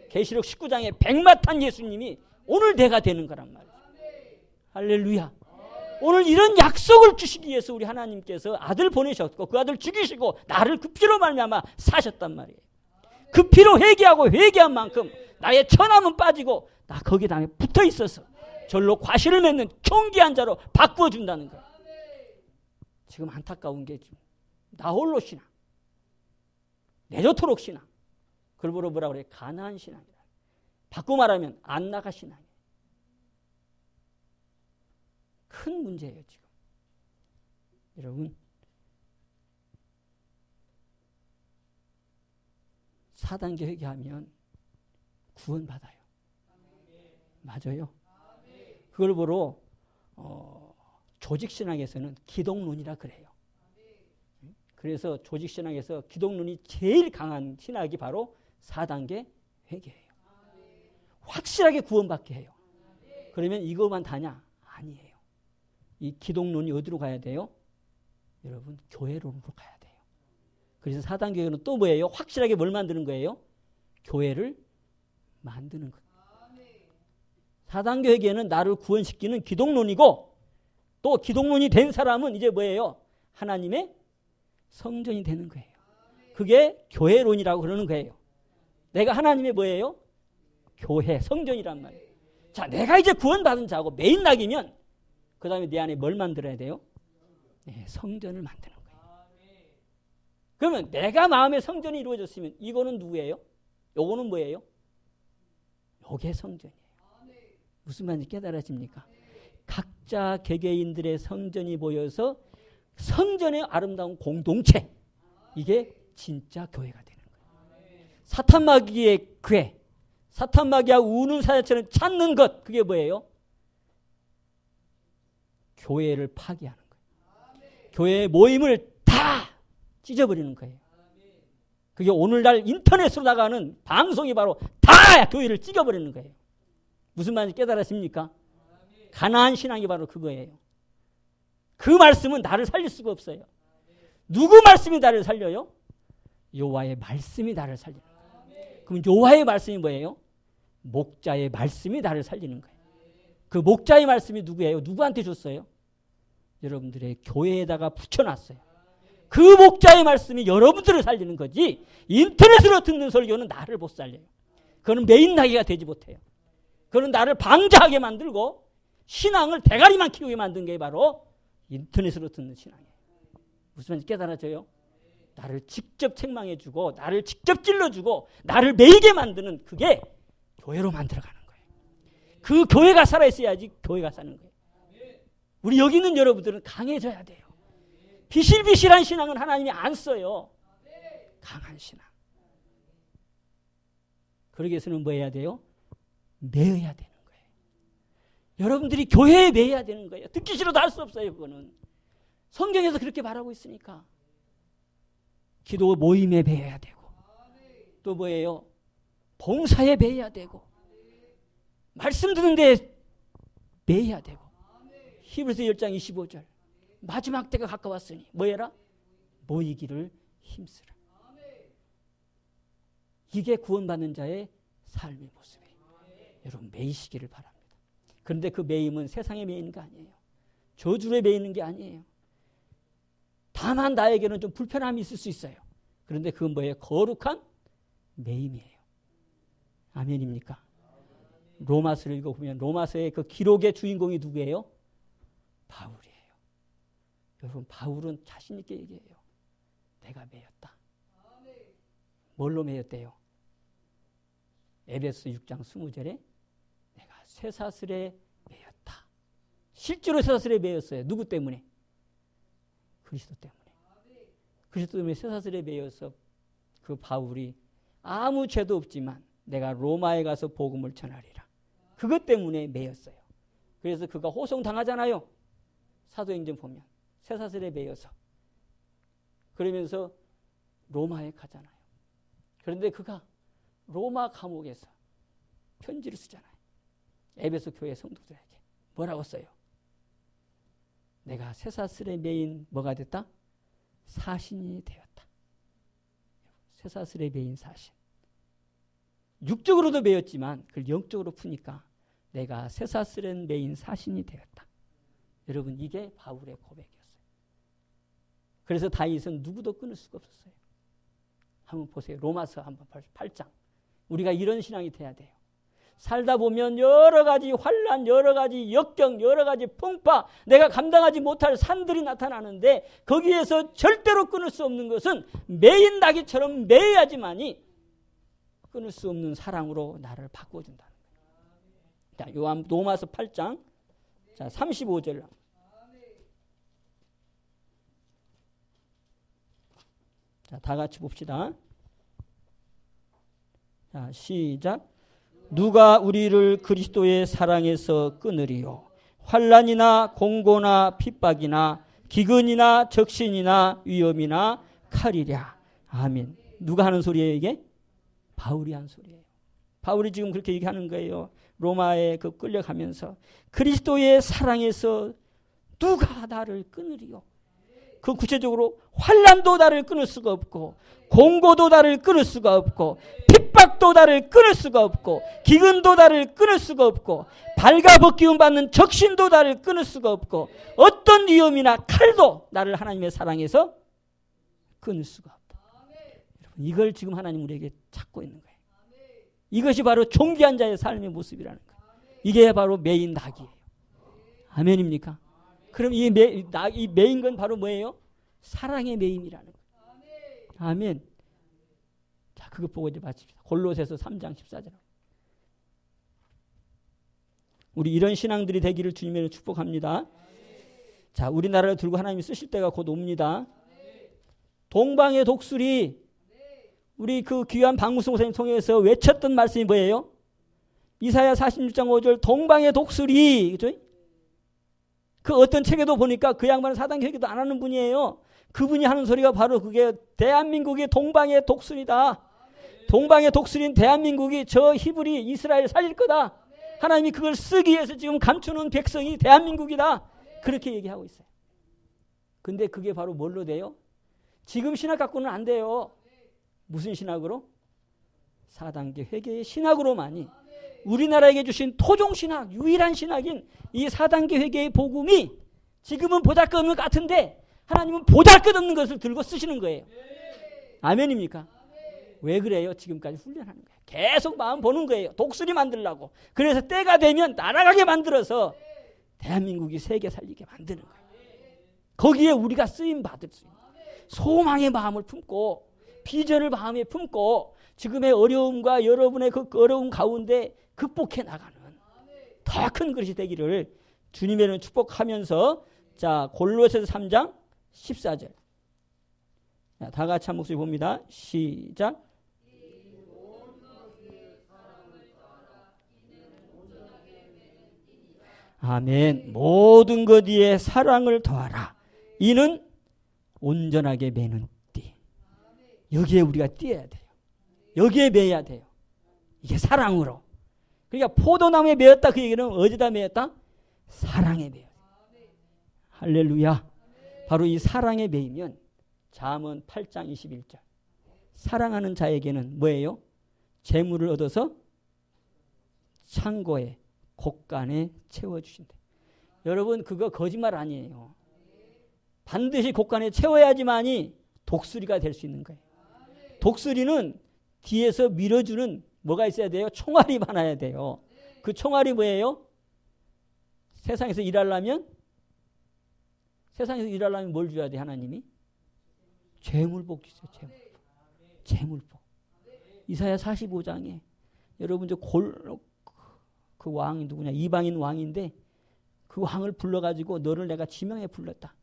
계시록 19장에 백마 탄 예수님이 오늘 내가 되는 거란 말이에요. 할렐루야. 오늘 이런 약속을 주시기 위해서 우리 하나님께서 아들 보내셨고 그 아들 죽이시고 나를 그 피로 말미암아 사셨단 말이에요. 그 피로 회개하고 회개한 만큼 나의 천함은 빠지고 나 거기에 당에 붙어 있어서 절로 과실을 맺는 존귀한 자로 바꾸어 준다는 거예요. 지금 안타까운 게 나 홀로 신앙, 내조토록 신앙, 그걸 뭐라 그래? 가나안 신앙이다. 바꾸어 말하면 안 나가 신앙이에요. 큰 문제예요 지금. 여러분 4단계 회개하면 구원받아요. 맞아요. 그걸 보러 조직신앙에서는 기독론이라 그래요. 그래서 조직신앙에서 기독론이 제일 강한 신학이 바로 4단계 회개예요. 확실하게 구원받게 해요. 그러면 이것만 다냐? 아니에요. 이 기독론이 어디로 가야 돼요? 여러분 교회론으로 가야 돼요. 그래서 4단계 회개는 또 뭐예요? 확실하게 뭘 만드는 거예요? 교회를 만드는 거예요. 4단계 회개는 나를 구원시키는 기독론이고 또 기독론이 된 사람은 이제 뭐예요? 하나님의 성전이 되는 거예요. 그게 교회론이라고 그러는 거예요. 내가 하나님의 뭐예요? 교회, 성전이란 말이에요. 자, 내가 이제 구원받은 자고 메인 낙이면 그 다음에 내 안에 뭘 만들어야 돼요? 네, 성전을 만드는 거예요. 그러면 내가 마음의 성전이 이루어졌으면 이거는 누구예요? 요거는 뭐예요? 요게 성전이에요. 무슨 말인지 깨달아집니까? 각자 개개인들의 성전이 보여서 성전의 아름다운 공동체, 이게 진짜 교회가 되는 거예요. 사탄마귀의 괴, 사탄마귀하고 우는 사자처럼 찾는 것, 그게 뭐예요? 교회를 파괴하는 거예요. 교회의 모임을 다 찢어버리는 거예요. 그게 오늘날 인터넷으로 나가는 방송이 바로 다 교회를 찢어버리는 거예요. 무슨 말인지 깨달았습니까? 가나안 신앙이 바로 그거예요. 그 말씀은 나를 살릴 수가 없어요. 누구 말씀이 나를 살려요? 여호와의 말씀이 나를 살리는 거예요. 그럼 여호와의 말씀이 뭐예요? 목자의 말씀이 나를 살리는 거예요. 그 목자의 말씀이 누구예요? 누구한테 줬어요? 여러분들의 교회에다가 붙여놨어요. 그 목자의 말씀이 여러분들을 살리는 거지 인터넷으로 듣는 설교는 나를 못 살려요. 그거는 메인 나기가 되지 못해요. 그거는 나를 방자하게 만들고 신앙을 대가리만 키우게 만든 게 바로 인터넷으로 듣는 신앙이에요. 무슨 말인지 깨달아져요? 나를 직접 책망해주고 나를 직접 찔러주고 나를 매이게 만드는 그게 교회로 만들어가는 거예요. 그 교회가 살아있어야지 교회가 사는 거예요. 우리 여기 있는 여러분들은 강해져야 돼요. 비실비실한 신앙은 하나님이 안 써요. 강한 신앙. 그러기 위해서는 뭐 해야 돼요? 매여야 되는 거예요. 여러분들이 교회에 매여야 되는 거예요. 듣기 싫어도 할 수 없어요. 그거는 성경에서 그렇게 말하고 있으니까. 기도 모임에 매여야 되고 또 뭐예요? 봉사에 매여야 되고 말씀 듣는 데 매여야 되고 히브리서 10장 25절 마지막 때가 가까웠으니 뭐해라? 모이기를 힘쓰라. 이게 구원받는 자의 삶의 모습이에요. 여러분 매이시기를 바랍니다. 그런데 그 매임은 세상에 매이는 게 아니에요. 저주에 매이는 게 아니에요. 다만 나에게는 좀 불편함이 있을 수 있어요. 그런데 그건 뭐예요? 거룩한 매임이에요. 아멘입니까? 로마서를 읽어보면 로마서의 그 기록의 주인공이 누구예요? 바울이에요. 여러분 바울은 자신 있게 얘기해요. 내가 매였다. 뭘로 매였대요? 에베소 6장 20절에 내가 쇠사슬에 매였다. 실제로 쇠사슬에 매였어요. 누구 때문에? 그리스도 때문에. 그리스도 때문에 쇠사슬에 매여서 그 바울이 아무 죄도 없지만 내가 로마에 가서 복음을 전하리라. 그것 때문에 매였어요. 그래서 그가 호송당하잖아요. 사도행전 보면 쇠사슬에 매여서. 그러면서 로마에 가잖아요. 그런데 그가 로마 감옥에서 편지를 쓰잖아요. 에베소 교회 성도들에게 뭐라고 써요? 내가 쇠사슬에 매인 뭐가 됐다? 사신이 되었다. 쇠사슬에 매인 사신. 육적으로도 매였지만 그걸 영적으로 푸니까 내가 쇠사슬에 매인 사신이 되었다. 여러분, 이게 바울의 고백이었어요. 그래서 다윗은 누구도 끊을 수가 없었어요. 한번 보세요. 로마서 한번 8장. 우리가 이런 신앙이 돼야 돼요. 살다 보면 여러 가지 환난, 여러 가지 역경, 여러 가지 풍파, 내가 감당하지 못할 산들이 나타나는데 거기에서 절대로 끊을 수 없는 것은 매인 나귀처럼 매야지만이 끊을 수 없는 사랑으로 나를 바꿔준다는 거예요. 자, 요한 로마서 8장 자 35절. 자, 다 같이 봅시다. 자, 시작. 누가 우리를 그리스도의 사랑에서 끊으리요? 환난이나 공고나 핍박이나 기근이나 적신이나 위험이나 칼이랴. 아멘. 누가 하는 소리예요, 이게? 바울이 한 소리예요. 바울이 지금 그렇게 얘기하는 거예요. 로마에 그 끌려가면서 그리스도의 사랑에서 누가 나를 끊으리요? 그 구체적으로 환난도 나를 끊을 수가 없고 공고도 나를 끊을 수가 없고 핍박도 나를 끊을 수가 없고 기근도 나를 끊을 수가 없고 발가벗기움 받는 적신도 나를 끊을 수가 없고 어떤 위험이나 칼도 나를 하나님의 사랑에서 끊을 수가 없다. 여러분, 이걸 지금 하나님 우리에게 찾고 있는 거예요. 이것이 바로 존귀한 자의 삶의 모습이라는 거예요. 이게 바로 매인 낙이에요. 아멘입니까? 그럼 이 매인 건 바로 뭐예요? 사랑의 매임이라는 거예요. 아멘. 자, 그거 보고 이제 마칩시다. 골로새서 3장 14절. 우리 이런 신앙들이 되기를 주님의 축복합니다. 자, 우리나라를 들고 하나님이 쓰실 때가 곧 옵니다. 동방의 독수리, 우리 그 귀한 박무성 목사님 통해서 외쳤던 말씀이 뭐예요? 이사야 46장 5절 동방의 독수리. 그죠? 그 어떤 책에도 보니까 그 양반은 사단 회개도 안 하는 분이에요. 그분이 하는 소리가 바로 그게 대한민국이 동방의 독수리다. 동방의 독수리인 대한민국이 저 히브리 이스라엘 살릴 거다. 하나님이 그걸 쓰기 위해서 지금 감추는 백성이 대한민국이다. 그렇게 얘기하고 있어요. 근데 그게 바로 뭘로 돼요? 지금 신학 갖고는 안 돼요. 무슨 신학으로? 4단계 회개의 신학으로만이 우리나라에게 주신 토종신학, 유일한 신학인 이 4단계 회개의 복음이 지금은 보잘것없는 것 같은데 하나님은 보잘것없는 것을 들고 쓰시는 거예요. 아멘입니까? 왜 그래요? 지금까지 훈련하는 거예요. 계속 마음 보는 거예요. 독수리 만들려고. 그래서 때가 되면 날아가게 만들어서 대한민국이 세계 살리게 만드는 거예요. 거기에 우리가 쓰임 받을 수 있는 소망의 마음을 품고 비전을 마음에 품고 지금의 어려움과 여러분의 그 어려움 가운데 극복해 나가는 더 큰 것이 되기를 주님의 이름으로 축복하면서 자 골로새서 3장 14절 자, 다 같이 한 목소리 봅니다. 시작. 아멘. 모든 것 위에 사랑을 더하라. 이는 온전하게 매는 띠. 여기에 우리가 뛰어야 돼요. 여기에 매야 돼요. 이게 사랑으로. 그러니까 포도나무에 매었다 그 얘기는 어디다 매었다? 사랑에 매요. 할렐루야. 바로 이 사랑에 매이면 잠언 8장 21절. 사랑하는 자에게는 뭐예요? 재물을 얻어서 창고에 곳간에 채워주신다. 여러분 그거 거짓말 아니에요. 반드시 곳간에 채워야지만이 독수리가 될 수 있는 거예요. 독수리는 뒤에서 밀어주는 뭐가 있어야 돼요? 총알이 많아야 돼요. 그 총알이 뭐예요? 세상에서 일하려면 뭘 줘야 돼 하나님이? 재물복 주세요. 재물복. 이사야 45장에 여러분 그 왕이 누구냐? 이방인 왕인데 그 왕을 불러가지고 너를 내가 지명해 불렀다.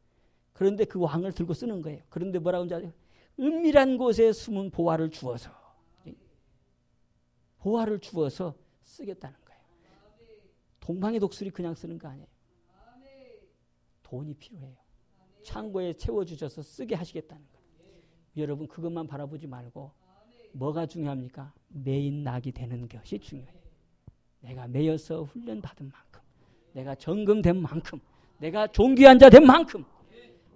그런데 그 왕을 들고 쓰는 거예요. 그런데 뭐라고 하는지 아세요? 은밀한 곳에 숨은 보화를 주어서 쓰겠다는 거예요. 동방의 독수리 그냥 쓰는 거 아니에요. 돈이 필요해요. 창고에 채워주셔서 쓰게 하시겠다는 거예요. 여러분 그것만 바라보지 말고 뭐가 중요합니까? 메인 낙이 되는 것이 중요해요. 내가 매여서 훈련받은 만큼, 내가 정금된 만큼, 내가 존귀한 자 된 만큼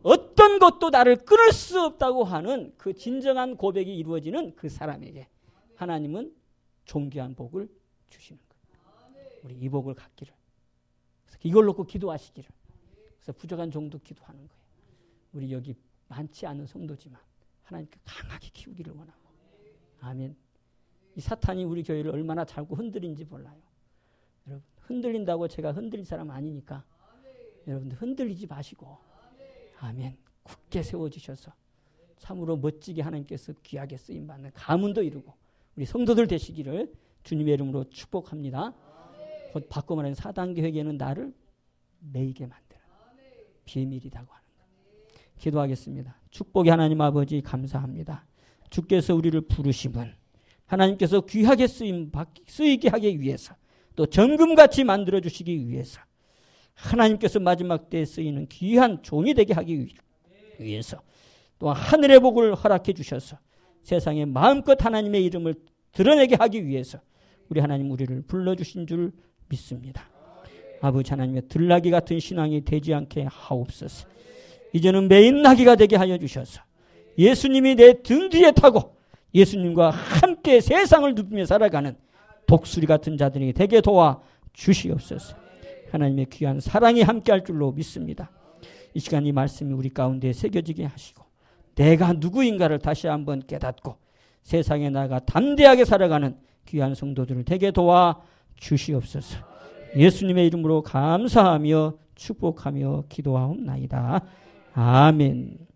어떤 것도 나를 끊을 수 없다고 하는 그 진정한 고백이 이루어지는 그 사람에게 하나님은 존귀한 복을 주시는 거예요. 우리 이 복을 갖기를. 그래서 이걸 놓고 기도하시기를. 그래서 부족한 종도 기도하는 거예요. 우리 여기 많지 않은 성도지만 하나님께 강하게 키우기를 원하고. 아멘. 이 사탄이 우리 교회를 얼마나 자꾸 흔들린지 몰라요. 여러분 흔들린다고 제가 흔들릴 사람 아니니까 여러분들 흔들리지 마시고 아멘. 굳게 세워주셔서 참으로 멋지게 하나님께서 귀하게 쓰임받는 가문도 이루고 우리 성도들 되시기를 주님의 이름으로 축복합니다. 곧 바꿔 말하는 4단계 회개는 나를 매이게 만드는 비밀이라고 하는 것. 기도하겠습니다. 축복의 하나님 아버지 감사합니다. 주께서 우리를 부르심은 하나님께서 귀하게 쓰이게 하기 위해서 또 정금같이 만들어주시기 위해서 하나님께서 마지막 때에 쓰이는 귀한 종이 되게 하기 위해서 또한 하늘의 복을 허락해 주셔서 세상에 마음껏 하나님의 이름을 드러내게 하기 위해서 우리 하나님 우리를 불러주신 줄 믿습니다. 아버지 하나님의 들나귀 같은 신앙이 되지 않게 하옵소서. 이제는 메인나귀가 되게 하여 주셔서 예수님이 내 등 뒤에 타고 예수님과 함께 세상을 누비며 살아가는 독수리 같은 자들이 되게 도와 주시옵소서. 하나님의 귀한 사랑이 함께할 줄로 믿습니다. 이 시간 이 말씀이 우리 가운데 새겨지게 하시고 내가 누구인가를 다시 한번 깨닫고 세상에 나가 담대하게 살아가는 귀한 성도들을 되게 도와 주시옵소서. 예수님의 이름으로 감사하며 축복하며 기도하옵나이다. 아멘.